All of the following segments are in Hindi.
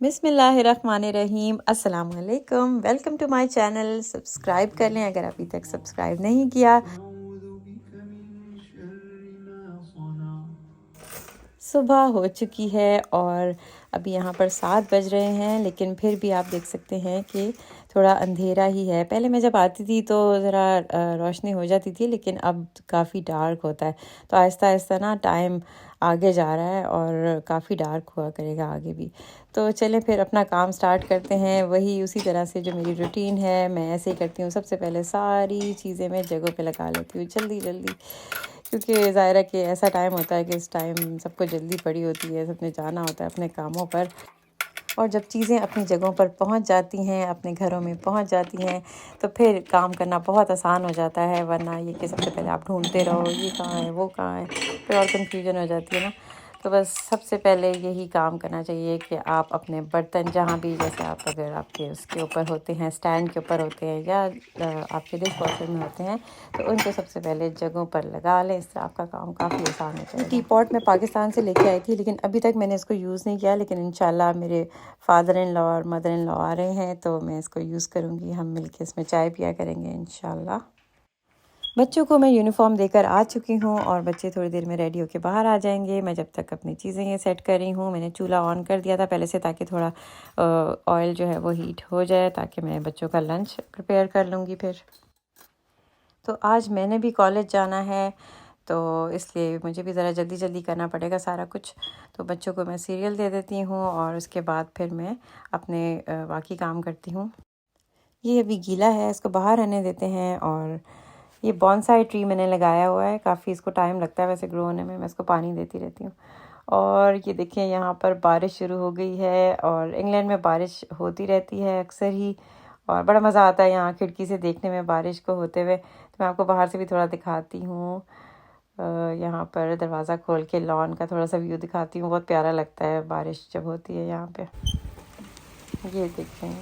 बिस्मिल्लाहिर्रहमानिर्रहीम। अस्सलाम वालेकुम। Welcome to my channel. Subscribe कर लें अगर अभी तक सब्सक्राइब नहीं किया। सुबह हो चुकी है और अभी यहाँ पर 7 बज रहे हैं, लेकिन फिर भी आप देख सकते हैं कि थोड़ा अंधेरा ही है। पहले मैं जब आती थी तो ज़रा रोशनी हो जाती थी, लेकिन अब काफ़ी डार्क होता है। तो आहिस्ता आहिस्ता ना टाइम आगे जा रहा है और काफ़ी डार्क हुआ करेगा आगे भी। तो चलें फिर अपना काम स्टार्ट करते हैं। वही उसी तरह से जो मेरी रूटीन है मैं ऐसे ही करती हूँ। सबसे पहले सारी चीज़ें मैं जगहों पे लगा लेती हूँ जल्दी जल्दी, क्योंकि ज़ाहिर है कि ऐसा टाइम होता है कि इस टाइम सबको जल्दी पड़ी होती है, सबने जाना होता है अपने कामों पर। और जब चीज़ें अपनी जगहों पर पहुंच जाती हैं, अपने घरों में पहुंच जाती हैं, तो फिर काम करना बहुत आसान हो जाता है। वरना ये कि सबसे पहले आप ढूंढते रहो ये कहाँ है वो कहाँ है, फिर और कन्फ्यूजन हो जाती है ना। तो बस सबसे पहले यही काम करना चाहिए कि आप अपने बर्तन जहाँ भी, जैसे आप अगर आपके उसके ऊपर होते हैं, स्टैंड के ऊपर होते हैं या आपके डिश वॉशर में होते हैं, तो उनको सबसे पहले जगहों पर लगा लें। इससे आपका काम काफ़ी आसान हो जाएगा। टी पॉट मैं पाकिस्तान से लेके आई थी, लेकिन अभी तक मैंने इसको यूज़ नहीं किया। लेकिन इंशाल्लाह मेरे फादर इन लॉ और मदर इन लॉ आ रहे हैं तो मैं इसको यूज़ करूँगी। हम मिलके इसमें चाय पिया करेंगे इंशाल्लाह। बच्चों को मैं यूनिफॉर्म देकर आ चुकी हूँ और बच्चे थोड़ी देर में रेडी होके बाहर आ जाएंगे। मैं जब तक अपनी चीज़ें ये सेट कर रही हूँ, मैंने चूल्हा ऑन कर दिया था पहले से, ताकि थोड़ा ऑयल जो है वो हीट हो जाए, ताकि मैं बच्चों का लंच प्रिपेयर कर लूँगी फिर। तो आज मैंने भी कॉलेज जाना है, तो इसलिए मुझे भी ज़रा जल्दी जल्दी करना पड़ेगा सारा कुछ। तो बच्चों को मैं सीरियल दे देती हूँ और उसके बाद फिर मैं अपने बाकी काम करती हूँ। ये अभी गीला है, इसको बाहर रहने देते हैं। और ये बॉन्साई ट्री मैंने लगाया हुआ है, काफ़ी इसको टाइम लगता है वैसे ग्रो होने में। मैं इसको पानी देती रहती हूँ। और ये देखिए यहाँ पर बारिश शुरू हो गई है, और इंग्लैंड में बारिश होती रहती है अक्सर ही, और बड़ा मज़ा आता है यहाँ खिड़की से देखने में बारिश को होते हुए। तो मैं आपको बाहर से भी थोड़ा दिखाती हूँ। यहाँ पर दरवाज़ा खोल के लॉन का थोड़ा सा व्यू दिखाती हूँ। बहुत प्यारा लगता है बारिश जब होती है यहाँ पे। ये देखें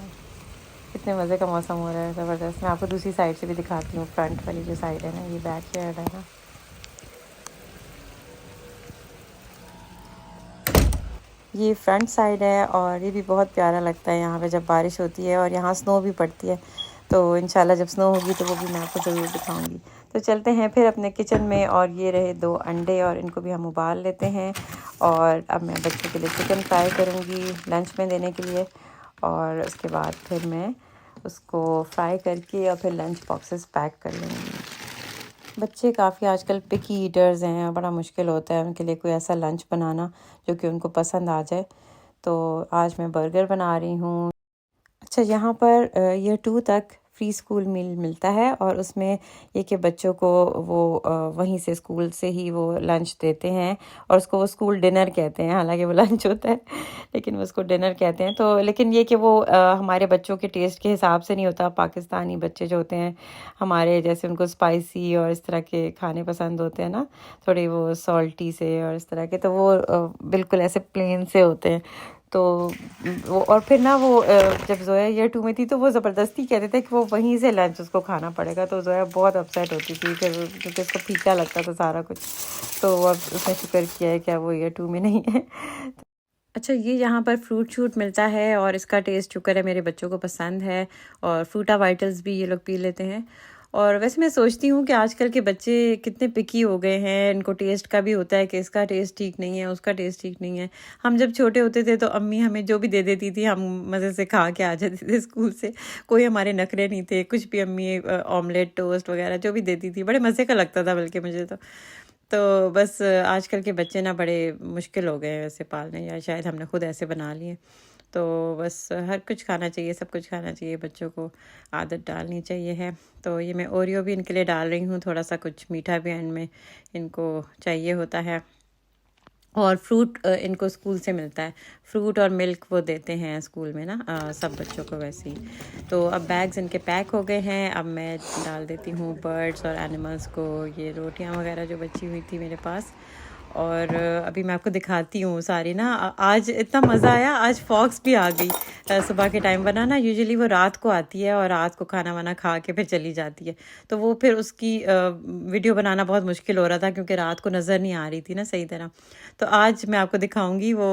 कितने मज़े का मौसम हो रहा है, ज़बरदस्त। मैं आपको दूसरी साइड से भी दिखाती हूँ, फ्रंट वाली जो साइड है ना, ये बैक यार्ड है ना। ये फ्रंट साइड है और ये भी बहुत प्यारा लगता है यहाँ पे जब बारिश होती है। और यहाँ स्नो भी पड़ती है, तो इंशाल्लाह जब स्नो होगी तो वो भी मैं आपको ज़रूर दिखाऊंगी। तो चलते हैं फिर अपने किचन में। और ये रहे 2 अंडे और इनको भी हम उबाल लेते हैं। और अब मैं बच्चों के लिए चिकन फ्राई करूँगी लंच में देने के लिए, और उसके बाद फिर मैं उसको फ्राई करके और फिर लंच बॉक्सेस पैक कर लूँगी। बच्चे काफ़ी आजकल पिकी ईटर्स हैं, बड़ा मुश्किल होता है उनके लिए कोई ऐसा लंच बनाना जो कि उनको पसंद आ जाए। तो आज मैं बर्गर बना रही हूँ। अच्छा, यहाँ पर ईयर 2 तक फ्री स्कूल मील मिलता है, और उसमें ये कि बच्चों को वो वहीं से स्कूल से ही वो लंच देते हैं। और उसको वो स्कूल डिनर कहते हैं, हालांकि वो लंच होता है लेकिन वो उसको डिनर कहते हैं। तो लेकिन ये कि वो हमारे बच्चों के टेस्ट के हिसाब से नहीं होता। पाकिस्तानी बच्चे जो होते हैं हमारे जैसे, उनको स्पाइसी और इस तरह के खाने पसंद होते हैं ना, थोड़े वो सॉल्टी से और इस तरह के, तो वो बिल्कुल ऐसे प्लेन से होते हैं। तो वो, और फिर ना वो जब जोया ईयर 2 में थी तो वो ज़बरदस्ती कहते थे कि वो वहीं से लंच उसको खाना पड़ेगा। तो जोया बहुत अपसेट होती थी फिर, क्योंकि उसको फीका लगता था सारा कुछ। तो अब उसने शुक्र किया है कि वो ईयर 2 में नहीं है। अच्छा, ये यहाँ पर फ्रूट शूट मिलता है और इसका टेस्ट शुक्र है मेरे बच्चों को पसंद है। और फ्रूटा वाइटल्स भी ये लोग पी लेते हैं। और वैसे मैं सोचती हूँ कि आजकल के बच्चे कितने पिकी हो गए हैं। इनको टेस्ट का भी होता है कि इसका टेस्ट ठीक नहीं है, उसका टेस्ट ठीक नहीं है। हम जब छोटे होते थे तो अम्मी हमें जो भी दे देती थी हम मज़े से खा के आ जाते थे स्कूल से। कोई हमारे नखरे नहीं थे, कुछ भी अम्मी ऑमलेट टोस्ट वगैरह जो भी देती थी बड़े मज़े का लगता था बल्कि मुझे तो बस आजकल के बच्चे ना बड़े मुश्किल हो गए हैं वैसे पालने, या शायद हमने खुद ऐसे बना लिए। तो बस हर कुछ खाना चाहिए, सब कुछ खाना चाहिए, बच्चों को आदत डालनी चाहिए है। तो ये मैं ओरियो भी इनके लिए डाल रही हूँ, थोड़ा सा कुछ मीठा भी एंड में इनको चाहिए होता है। और फ्रूट इनको स्कूल से मिलता है, फ्रूट और मिल्क वो देते हैं स्कूल में ना सब बच्चों को वैसे ही। तो अब बैग्स इनके पैक हो गए हैं। अब मैं डाल देती हूँ बर्ड्स और एनिमल्स को ये रोटियां वगैरह जो बची हुई थी मेरे पास। और अभी मैं आपको दिखाती हूँ सारी ना। आज इतना मज़ा आया, आज फॉक्स भी आ गई। सुबह के टाइम बनाना, यूजुअली वो रात को आती है और रात को खाना वाना खा के फिर चली जाती है। तो वो फिर उसकी वीडियो बनाना बहुत मुश्किल हो रहा था क्योंकि रात को नज़र नहीं आ रही थी ना सही तरह। तो आज मैं आपको दिखाऊंगी वो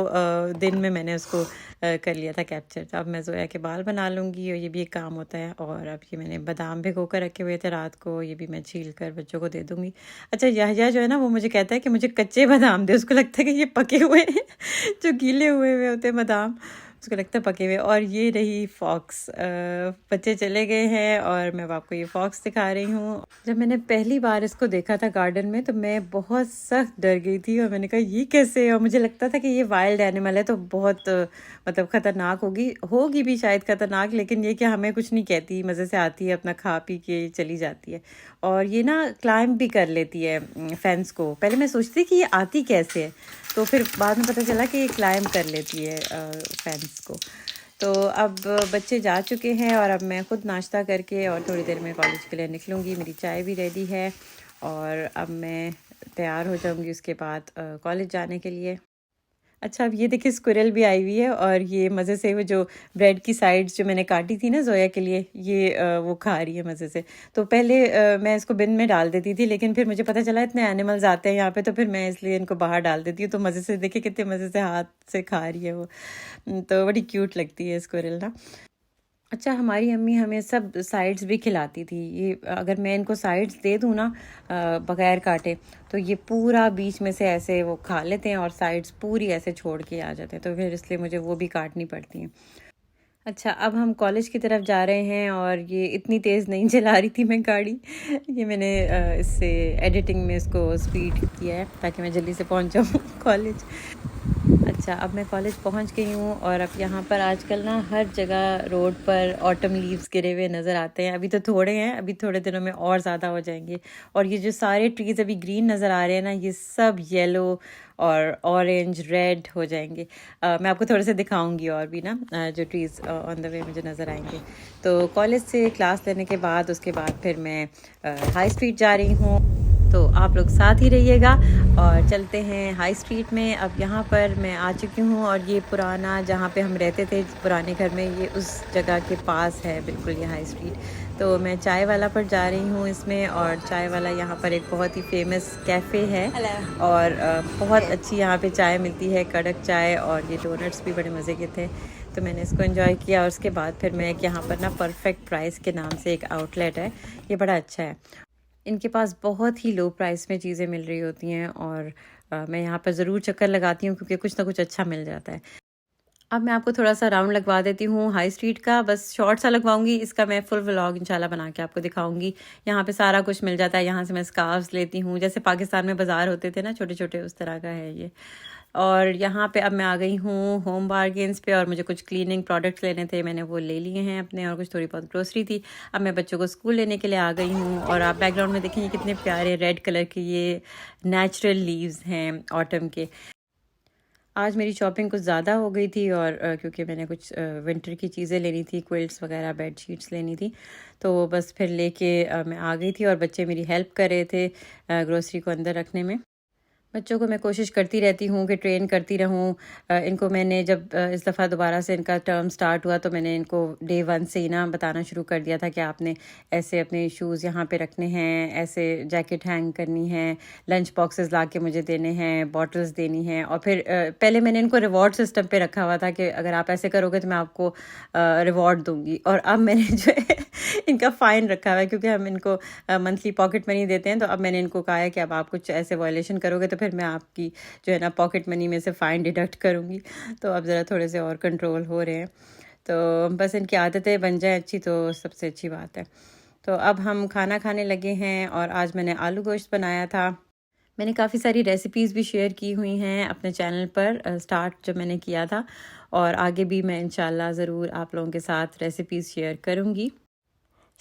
दिन में मैंने उसको कर लिया था कैप्चर। तो अब मैं ज़ोया के बाल बना लूँगी और ये भी एक काम होता है। और अब ये मैंने बादाम भिगो कर रखे हुए थे रात को, ये भी मैं छील कर बच्चों को दे दूँगी। अच्छा यहया जो है ना वो मुझे कहता है कि मुझे कच्चे बादाम दे, उसको लगता है कि ये पके हुए हैं जो गीले हुए हुए होते हैं बादाम, उसको लगता है पके हुए। और ये रही फॉक्स, बच्चे चले गए हैं और मैं अब आपको ये फॉक्स दिखा रही हूँ। जब मैंने पहली बार इसको देखा था गार्डन में तो मैं बहुत सख्त डर गई थी और मैंने कहा ये कैसे है, और मुझे लगता था कि ये वाइल्ड एनिमल है तो बहुत मतलब ख़तरनाक होगी भी शायद ख़तरनाक, लेकिन ये कि हमें कुछ नहीं कहती, मज़े से आती है, अपना खा पी के चली जाती है। और ये ना क्लाइंब भी कर लेती है फेंस को। पहले मैं सोचती कि ये आती कैसे है, तो फिर बाद में पता चला कि ये क्लाइंब कर लेती है फेंस को। तो अब बच्चे जा चुके हैं और अब मैं ख़ुद नाश्ता करके और थोड़ी देर में कॉलेज के लिए निकलूँगी। मेरी चाय भी रेडी है और अब मैं तैयार हो जाऊँगी उसके बाद कॉलेज जाने के लिए। अच्छा अब ये देखिए स्क्विरल भी आई हुई है और ये मज़े से वो जो ब्रेड की साइड्स जो मैंने काटी थी ना ज़ोया के लिए, ये वो खा रही है मज़े से। तो पहले मैं इसको बिन में डाल देती थी, लेकिन फिर मुझे पता चला इतने एनिमल्स आते हैं यहाँ पे, तो फिर मैं इसलिए इनको बाहर डाल देती हूँ। तो मज़े से देखिए कितने मज़े से हाथ से खा रही है वो, तो बड़ी क्यूट लगती है स्क्विरल ना। अच्छा हमारी अम्मी हमें सब साइड्स भी खिलाती थी। ये अगर मैं इनको साइड्स दे दूँ ना बगैर काटे, तो ये पूरा बीच में से ऐसे वो खा लेते हैं और साइड्स पूरी ऐसे छोड़ के आ जाते हैं, तो फिर इसलिए मुझे वो भी काटनी पड़ती हैं। अच्छा अब हम कॉलेज की तरफ जा रहे हैं और ये इतनी तेज़ नहीं चला रही थी मैं गाड़ी, ये मैंने इससे एडिटिंग में इसको स्पीड किया है ताकि मैं जल्दी से पहुंच जाऊँ कॉलेज। अच्छा अब मैं कॉलेज पहुंच गई हूँ और अब यहाँ पर आजकल ना हर जगह रोड पर ऑटम लीव्स गिरे हुए नज़र आते हैं। अभी तो थोड़े हैं, अभी थोड़े दिनों में और ज़्यादा हो जाएंगे। और ये जो सारे ट्रीज़ अभी ग्रीन नज़र आ रहे हैं ना, ये सब येलो और ऑरेंज रेड हो जाएंगे। मैं आपको थोड़े से दिखाऊंगी और भी ना जो ट्रीज़ ऑन द वे मुझे नज़र आएंगे। तो कॉलेज से क्लास लेने के बाद उसके बाद फिर मैं हाई स्ट्रीट जा रही हूँ, तो आप लोग साथ ही रहिएगा और चलते हैं हाई स्ट्रीट में। अब यहाँ पर मैं आ चुकी हूँ और ये पुराना जहाँ पे हम रहते थे पुराने घर में, ये उस जगह के पास है बिल्कुल ये हाई स्ट्रीट। तो मैं चाय वाला पर जा रही हूँ इसमें, और चाय वाला यहाँ पर एक बहुत ही फेमस कैफ़े है और बहुत अच्छी यहाँ पे चाय मिलती है, कड़क चाय, और ये डोनट्स भी बड़े मज़े के थे। तो मैंने इसको एंजॉय किया और उसके बाद फिर मैं यहाँ पर ना परफेक्ट प्राइस के नाम से एक आउटलेट है, ये बड़ा अच्छा है। इनके पास बहुत ही लो प्राइस में चीज़ें मिल रही होती हैं और मैं यहाँ पर ज़रूर चक्कर लगाती हूँ क्योंकि कुछ ना कुछ अच्छा मिल जाता है। अब मैं आपको थोड़ा सा राउंड लगवा देती हूँ हाई स्ट्रीट का, बस शॉर्ट सा लगवाऊंगी, इसका मैं फुल व्लॉग इंशाल्लाह बना के आपको दिखाऊंगी। यहाँ पे सारा कुछ मिल जाता है, यहाँ से मैं स्कार्फ्स लेती हूँ, जैसे पाकिस्तान में बाज़ार होते थे ना छोटे छोटे, उस तरह का है ये। और यहाँ पे अब मैं आ गई हूँ होम बार्गेन्स पे और मुझे कुछ क्लीनिंग प्रोडक्ट्स लेने थे, मैंने वो ले लिए हैं अपने, और कुछ थोड़ी बहुत ग्रोसरी थी। अब मैं बच्चों को स्कूल लेने के लिए आ गई हूँ और आप बैकग्राउंड में देखेंगे कितने प्यारे रेड कलर के ये नेचुरल लीव्स हैं ऑटम के। आज मेरी शॉपिंग कुछ ज़्यादा हो गई थी और क्योंकि मैंने कुछ विंटर की चीज़ें लेनी थी, क्विल्ट्स वगैरह बेड शीट्स लेनी थी, तो बस फिर लेके मैं आ गई थी और बच्चे मेरी हेल्प कर रहे थे ग्रोसरी को अंदर रखने में। बच्चों को मैं कोशिश करती रहती हूँ कि ट्रेन करती रहूँ। इनको मैंने जब इस दफ़ा दोबारा से इनका टर्म स्टार्ट हुआ तो मैंने इनको डे 1 से ही ना बताना शुरू कर दिया था कि आपने ऐसे अपने शूज़ यहाँ पे रखने हैं, ऐसे जैकेट हैंग करनी है, लंच बॉक्सेस ला के मुझे देने हैं, बॉटल्स देनी हैं। और फिर पहले मैंने इनको रिवॉर्ड सिस्टम पे रखा हुआ था कि अगर आप ऐसे करोगे तो मैं आपको रिवॉर्ड दूँगी। और अब मैंने जो है इनका फ़ाइन रखा हुआ है क्योंकि हम इनको मंथली पॉकेट मनी देते हैं। तो अब मैंने इनको कहा है कि अब आप कुछ ऐसे वायलेशन करोगे तो फिर मैं आपकी जो है ना पॉकेट मनी में से फ़ाइन डिडक्ट करूँगी। तो अब ज़रा थोड़े से और कंट्रोल हो रहे हैं, तो बस इनकी आदतें बन जाए अच्छी तो सबसे अच्छी बात है। तो अब हम खाना खाने लगे हैं और आज मैंने आलू गोश्त बनाया था। मैंने काफ़ी सारी रेसिपीज़ भी शेयर की हुई हैं अपने चैनल पर स्टार्ट जब मैंने किया था, और आगे भी मैं इंशाल्लाह ज़रूर आप लोगों के साथ रेसिपीज़ शेयर करूँगी।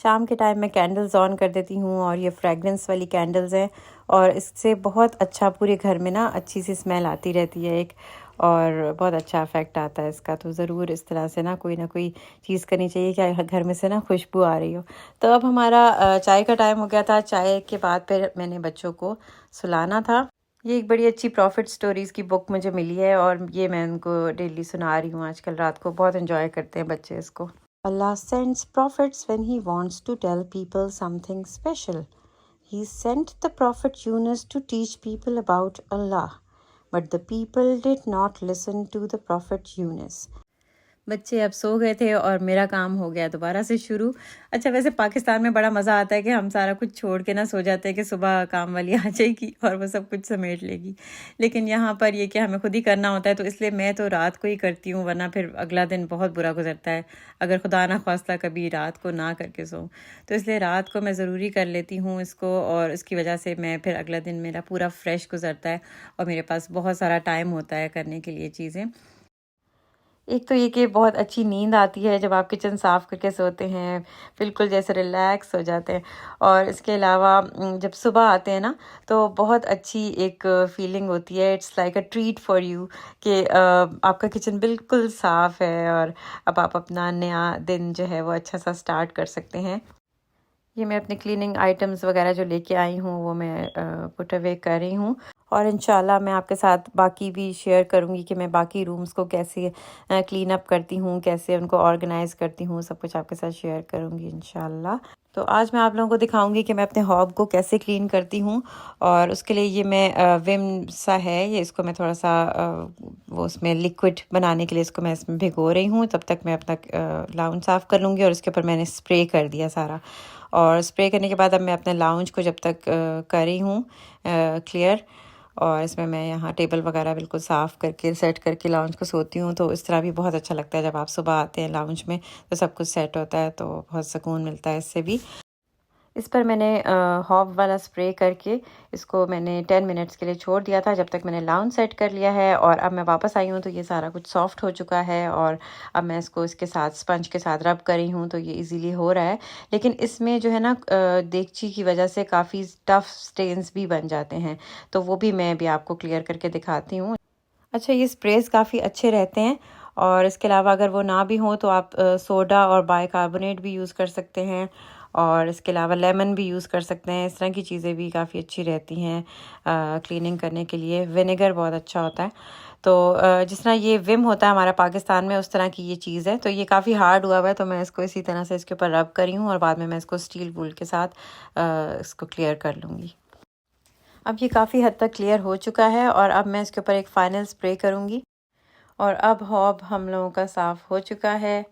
शाम के टाइम मैं कैंडल्स ऑन कर देती हूँ और ये फ्रेगरेंस वाली कैंडल्स हैं और इससे बहुत अच्छा पूरे घर में ना अच्छी सी स्मेल आती रहती है एक, और बहुत अच्छा इफ़ेक्ट आता है इसका। तो ज़रूर इस तरह से ना कोई चीज़ करनी चाहिए कि घर में से ना खुशबू आ रही हो। तो अब हमारा चाय का टाइम हो गया था, चाय के बाद फिर मैंने बच्चों को सुलाना था। ये एक बड़ी अच्छी प्रॉफिट स्टोरीज़ की बुक मुझे मिली है और ये मैं उनको डेली सुना रही हूँ आजकल रात को। बहुत एंजॉय करते हैं बच्चे इसको। Allah sends prophets when he wants to tell people something special. He sent the prophet Yunus to teach people about Allah, but the people did not listen to the prophet Yunus. बच्चे अब सो गए थे और मेरा काम हो गया दोबारा से शुरू। अच्छा, वैसे पाकिस्तान में बड़ा मज़ा आता है कि हम सारा कुछ छोड़ के ना सो जाते हैं कि सुबह काम वाली आ जाएगी और वो सब कुछ समेट लेगी। लेकिन यहाँ पर ये कि हमें खुद ही करना होता है, तो इसलिए मैं तो रात को ही करती हूँ, वरना फिर अगला दिन बहुत बुरा गुजरता है अगर खुदा ना ख्वास्ता कभी रात को ना करके सोऊं। तो इसलिए रात को मैं ज़रूरी कर लेती हूँ इसको, और इसकी वजह से मैं फिर अगला दिन मेरा पूरा फ्रेश गुजरता है और मेरे पास बहुत सारा टाइम होता है करने के लिए चीज़ें। एक तो ये कि बहुत अच्छी नींद आती है जब आप किचन साफ़ करके सोते हैं, बिल्कुल जैसे रिलैक्स हो जाते हैं। और इसके अलावा जब सुबह आते हैं ना, तो बहुत अच्छी एक फीलिंग होती है। It's like a treat for you कि आपका किचन बिल्कुल साफ़ है और अब आप अपना नया दिन जो है वो अच्छा सा स्टार्ट कर सकते हैं। ये मैं अपने क्लीनिंग आइटम्स वगैरह जो लेके आई हूँ वो मैं पुट अवे कर रही हूँ, और इंशाल्लाह मैं आपके साथ बाकी भी शेयर करूँगी कि मैं बाकी रूम्स को कैसे क्लीन अप करती हूँ, कैसे उनको ऑर्गेनाइज़ करती हूँ, सब कुछ आपके साथ शेयर करूँगी इंशाल्लाह। तो आज मैं आप लोगों को दिखाऊंगी कि मैं अपने हॉब को कैसे क्लीन करती हूँ। और उसके लिए ये मैं विम सा है ये, इसको मैं थोड़ा सा वो उसमें लिक्विड बनाने के लिए इसको मैं इसमें भिगो रही हूँ। तब तक मैं अपना लाउंज साफ़ कर लूँगी, और उसके ऊपर मैंने स्प्रे कर दिया सारा। और स्प्रे करने के बाद अब मैं अपने लाउंज को जब तक कर रही हूँ क्लियर, और इसमें मैं यहाँ टेबल वगैरह बिल्कुल साफ़ करके सेट करके लाउंज को सोती हूँ। तो इस तरह भी बहुत अच्छा लगता है जब आप सुबह आते हैं लाउंज में तो सब कुछ सेट होता है, तो बहुत सुकून मिलता है इससे भी। इस पर मैंने हॉब वाला स्प्रे करके इसको मैंने 10 मिनट्स के लिए छोड़ दिया था, जब तक मैंने लाउंज सेट कर लिया है। और अब मैं वापस आई हूँ तो ये सारा कुछ सॉफ्ट हो चुका है, और अब मैं इसको इसके साथ स्पंज के साथ रब कर रही हूँ, तो ये इजीली हो रहा है। लेकिन इसमें जो है ना देगची की वजह से काफ़ी टफ स्टेन्स भी बन जाते हैं, तो वो भी मैं भी आपको क्लियर करके दिखाती हूँ। अच्छा, ये स्प्रेज काफ़ी अच्छे रहते हैं, और इसके अलावा अगर वो ना भी हो तो आप सोडा और बाइकार्बोनेट भी यूज़ कर सकते हैं, और इसके अलावा लेमन भी यूज़ कर सकते हैं। इस तरह की चीज़ें भी काफ़ी अच्छी रहती हैं क्लीनिंग करने के लिए। विनेगर बहुत अच्छा होता है। तो जिस तरह ये विम होता है हमारा पाकिस्तान में, उस तरह की ये चीज़ है। तो ये काफ़ी हार्ड हुआ हुआ है, तो मैं इसको इसी तरह से इसके ऊपर रब करी हूँ, और बाद में मैं इसको स्टील वूल के साथ इसको क्लियर कर लूँगी। अब ये काफ़ी हद तक क्लियर हो चुका है, और अब मैं इसके ऊपर एक फ़ाइनल स्प्रे करूँगी। और अब हॉब हम लोगों का साफ़ हो चुका है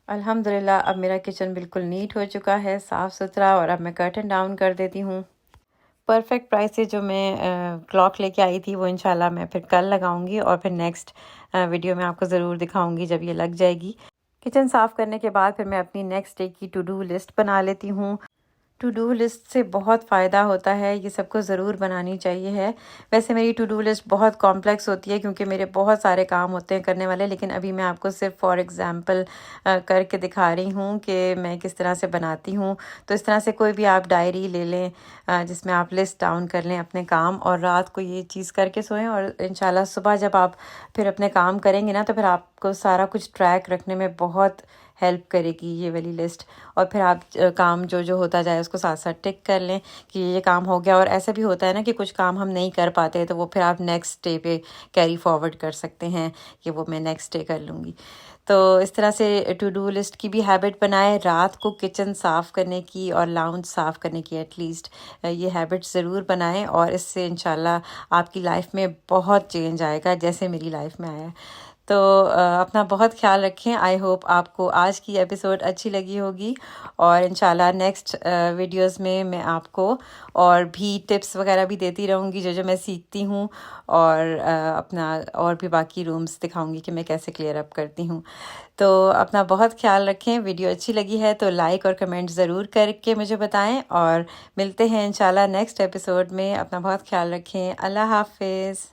अल्हम्दुलिल्लाह। अब मेरा किचन बिल्कुल नीट हो चुका है, साफ़ सुथरा। और अब मैं कर्टन डाउन कर देती हूँ। परफेक्ट प्राइस से जो मैं क्लॉक लेके आई थी वो इंशाल्लाह मैं फिर कल लगाऊंगी, और फिर नेक्स्ट वीडियो में आपको ज़रूर दिखाऊंगी जब ये लग जाएगी। किचन साफ़ करने के बाद फिर मैं अपनी नेक्स्ट डे की टू डू लिस्ट बना लेती हूँ। टू डू लिस्ट से बहुत फ़ायदा होता है, ये सबको ज़रूर बनानी चाहिए है। वैसे मेरी टू डू लिस्ट बहुत कॉम्प्लेक्स होती है क्योंकि मेरे बहुत सारे काम होते हैं करने वाले, लेकिन अभी मैं आपको सिर्फ फॉर एग्ज़ाम्पल करके दिखा रही हूँ कि मैं किस तरह से बनाती हूँ। तो इस तरह से कोई भी आप डायरी ले लें जिसमें आप लिस्ट डाउन कर लें अपने काम, और रात को ये चीज़ करके सोएं, और इंशाल्लाह सुबह जब आप फिर अपने काम करेंगे ना, तो फिर आपको सारा कुछ ट्रैक रखने में बहुत हेल्प करेगी ये वाली लिस्ट। और फिर आप काम जो जो होता जाए उसको साथ साथ टिक कर लें कि ये काम हो गया। और ऐसा भी होता है ना कि कुछ काम हम नहीं कर पाते, तो वो फिर आप नेक्स्ट डे पे कैरी फॉरवर्ड कर सकते हैं कि वो मैं नेक्स्ट डे कर लूँगी। तो इस तरह से टू डू लिस्ट की भी हैबिट बनाएं, रात को किचन साफ़ करने की और लाउंज साफ़ करने की एटलीस्ट ये हैबिट ज़रूर बनाएं, और इससे इंशाल्लाह आपकी लाइफ में बहुत चेंज आएगा जैसे मेरी लाइफ में आया। तो अपना बहुत ख्याल रखें। आई होप आपको आज की एपिसोड अच्छी लगी होगी, और इंशाल्लाह नेक्स्ट वीडियोस में मैं आपको और भी टिप्स वगैरह भी देती रहूँगी जो जो मैं सीखती हूँ, और अपना और भी बाकी रूम्स दिखाऊँगी कि मैं कैसे क्लियर अप करती हूँ। तो अपना बहुत ख्याल रखें। वीडियो अच्छी लगी है तो लाइक और कमेंट ज़रूर करके मुझे बताएं, और मिलते हैं इंशाल्लाह नेक्स्ट एपिसोड में। अपना बहुत ख्याल रखें। अल्लाह हाफिज़।